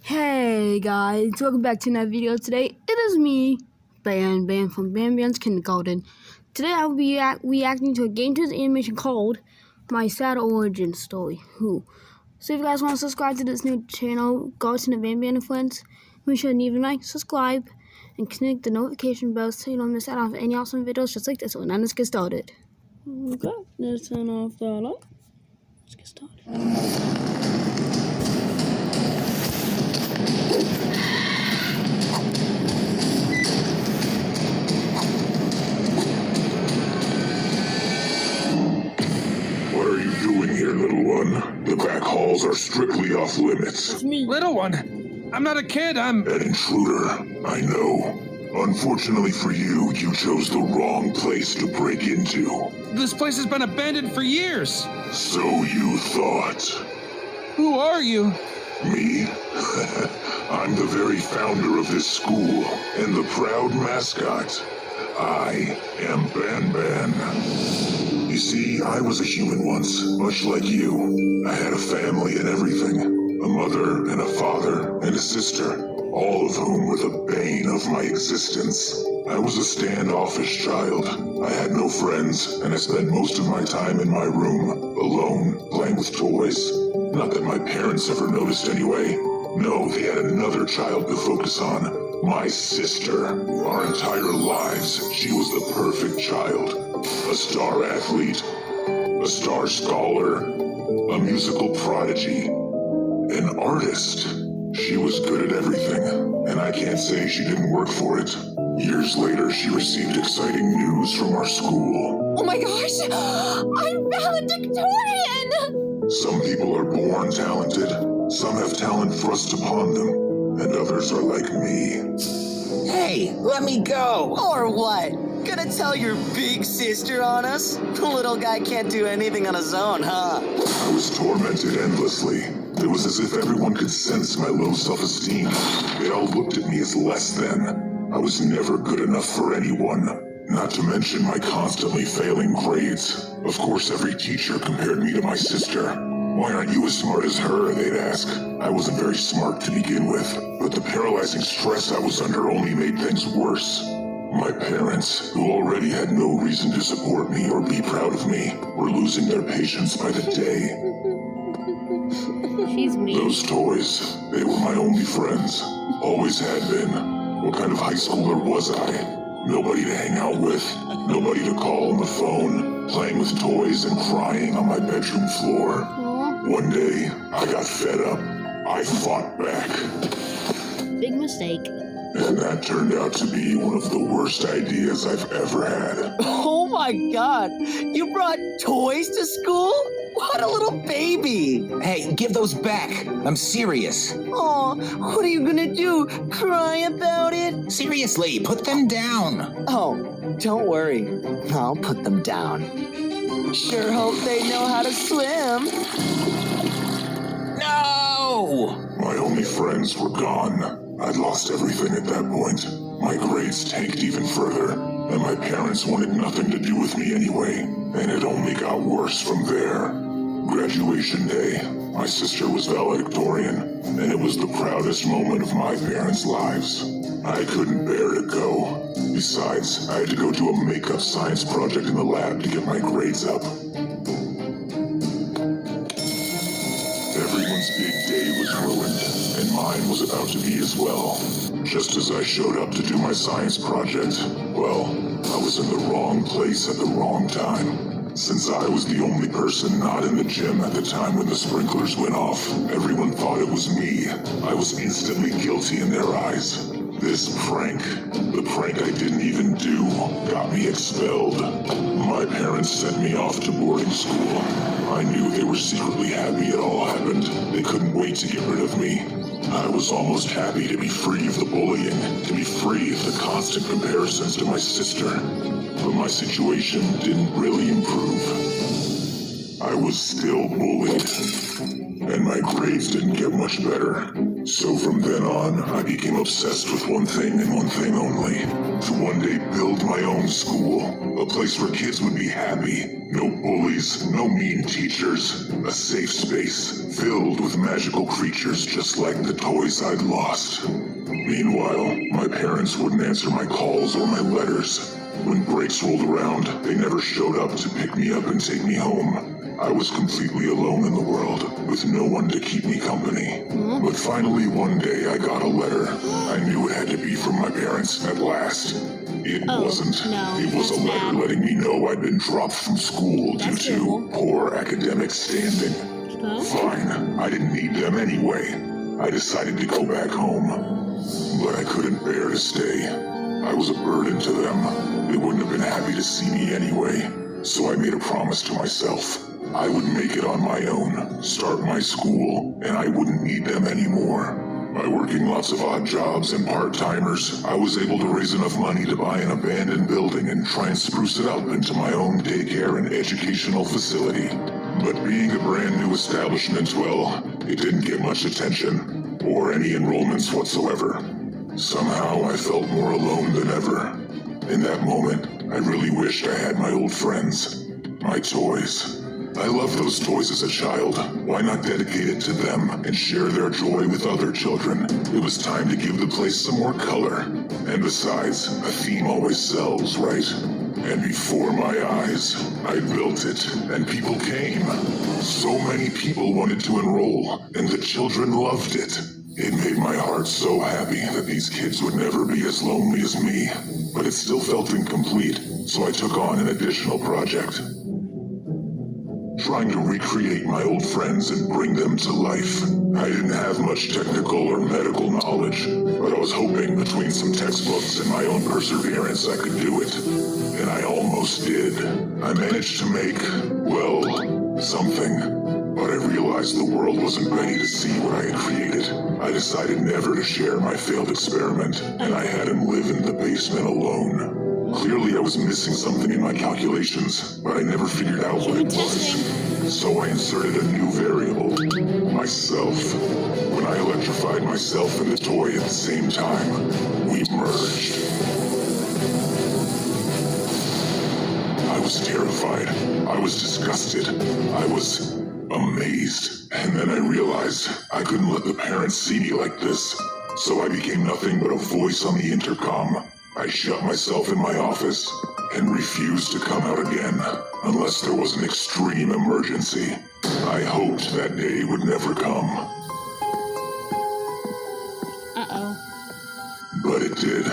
Hey guys, welcome back to another video. Today it is me, Banban from Banban's Kindergarten. Today I will be reacting to a Gametoons animation called My Sad Origin Story. So if you guys want to subscribe to this new channel, go to the Banban and Friends. Make sure to leave a like, subscribe, and click the notification bell so you don't miss out on any awesome videos just like this one. Now let's get started. Okay, let's turn off the light. Let's get started. What are you doing here, little one? The back halls are strictly off limits. It's me. Little one, I'm not a kid, I'm... An intruder, I know. Unfortunately for you, you chose the wrong place to break into. This place has been abandoned for years. So you thought. Who are you? Me? I'm the very founder of this school, and the proud mascot. I am Banban. You see, I was a human once, much like you. I had a family and everything. A mother and a father and a sister, all of whom were the bane of my existence. I was a standoffish child. I had no friends, and I spent most of my time in my room, alone, playing with toys. Not that my parents ever noticed anyway. No, they had another child to focus on. My sister. Our entire lives, she was the perfect child. A star athlete, a star scholar, a musical prodigy, an artist. She was good at everything, and I can't say she didn't work for it. Years later, she received exciting news from our school. Oh my gosh! I'm valedictorian! Some people are born talented, some have talent thrust upon them, and others are like me. Hey, let me go! Or what? Gonna tell your big sister on us? The little guy can't do anything on his own, huh? I was tormented endlessly. It was as if everyone could sense my low self-esteem. They all looked at me as less than. I was never good enough for anyone. Not to mention my constantly failing grades. Of course, every teacher compared me to my sister. Why aren't you as smart as her, they'd ask. I wasn't very smart to begin with, but the paralyzing stress I was under only made things worse. My parents, who already had no reason to support me or be proud of me, were losing their patience by the day. She's me. Those toys, they were my only friends. Always had been. What kind of high schooler was I? Nobody to hang out with, nobody to call on the phone, playing with toys and crying on my bedroom floor. One day, I got fed up. I fought back. Big mistake. And that turned out to be one of the worst ideas I've ever had. Oh my god! You brought toys to school? What a little baby! Hey, give those back. I'm serious. Aw, what are you gonna do? Cry about it? Seriously, put them down. Oh, don't worry. I'll put them down. Sure hope they know how to swim. No! My only friends were gone. I'd lost everything at that point. My grades tanked even further, and my parents wanted nothing to do with me anyway, and it only got worse from there. Graduation day, my sister was valedictorian, and it was the proudest moment of my parents' lives. I couldn't bear to go. Besides, I had to go do a makeup science project in the lab to get my grades up. Everyone's big day was ruined, and mine was about to be as well. Just as I showed up to do my science project, well, I was in the wrong place at the wrong time. Since I was the only person not in the gym at the time when the sprinklers went off, everyone thought it was me. I was instantly guilty in their eyes. This prank, the prank I didn't even do, got me expelled. My parents sent me off to boarding school. I knew they were secretly happy it all happened. They couldn't wait to get rid of me. I was almost happy to be free of the bullying, to be free of the constant comparisons to my sister. But my situation didn't really improve. I was still bullied, and my grades didn't get much better. So from then on, I became obsessed with one thing and one thing only. To one day build my own school. A place where kids would be happy. No bullies, no mean teachers. A safe space filled with magical creatures just like the toys I'd lost. Meanwhile, my parents wouldn't answer my calls or my letters. When breaks rolled around, they never showed up to pick me up and take me home. I was completely alone in the world, with no one to keep me company. But finally one day I got a letter. I knew it had to be from my parents at last. It wasn't. No, It was a that's letter bad. letting me know I'd been dropped from school due That's to terrible. poor academic standing. Huh? Fine, I didn't need them anyway. I decided to go back home. But I couldn't bear to stay. I was a burden to them. They wouldn't have been happy to see me anyway. So I made a promise to myself. I would make it on my own, start my school, and I wouldn't need them anymore. By working lots of odd jobs and part-timers, I was able to raise enough money to buy an abandoned building and try and spruce it up into my own daycare and educational facility. But being a brand new establishment, well, it didn't get much attention, or any enrollments whatsoever. Somehow I felt more alone than ever. In that moment, I really wished I had my old friends, my toys. I loved those toys as a child. Why not dedicate it to them and share their joy with other children? It was time to give the place some more color. And besides, a theme always sells, right? And before my eyes, I built it, and people came. So many people wanted to enroll, and the children loved it. It made my heart so happy that these kids would never be as lonely as me. But it still felt incomplete, so I took on an additional project. Trying to recreate my old friends and bring them to life. I didn't have much technical or medical knowledge, but I was hoping between some textbooks and my own perseverance I could do it. And I almost did. I managed to make, well, something. But I realized the world wasn't ready to see what I had created. I decided never to share my failed experiment, and I had him live in the basement alone. Clearly I was missing something in my calculations, but I never figured out what it was. So I inserted a new variable, myself. When I electrified myself and the toy at the same time, we merged. I was terrified. I was disgusted. I was amazed. And then I realized I couldn't let the parents see me like this. So I became nothing but a voice on the intercom. I shut myself in my office and refused to come out again unless there was an extreme emergency. I hoped that day would never come. Uh-oh. But it did.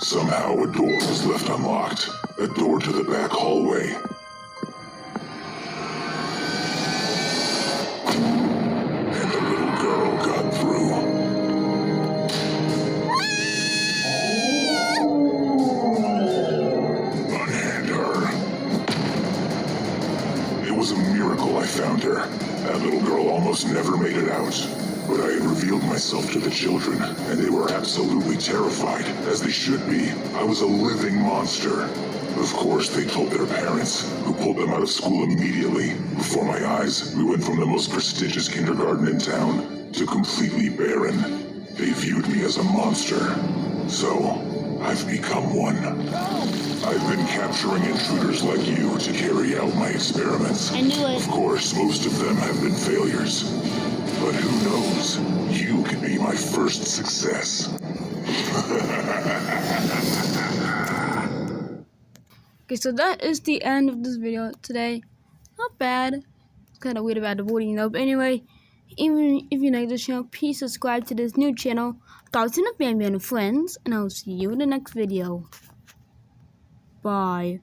Somehow a door was left unlocked. A door to the back hallway. And the little girl got through. Unhand her. It was a miracle I found her. That little girl almost never made it out. But I had revealed myself to the children, and they were absolutely terrified, as they should be. I was a living monster. Of course, they told their parents, who pulled them out of school immediately. Before my eyes, we went from the most prestigious kindergarten in town to completely barren. They viewed me as a monster. So, I've become one. I've been capturing intruders like you to carry out my experiments. I knew it. Of course, most of them have been failures. But who knows? You could be my first success. Okay, so that is the end of this video today. Not bad. It's kind of weird about the voting though. But anyway, even if you like this channel, please subscribe to this new channel, Gametoons with Banban and friends, and I'll see you in the next video. Bye.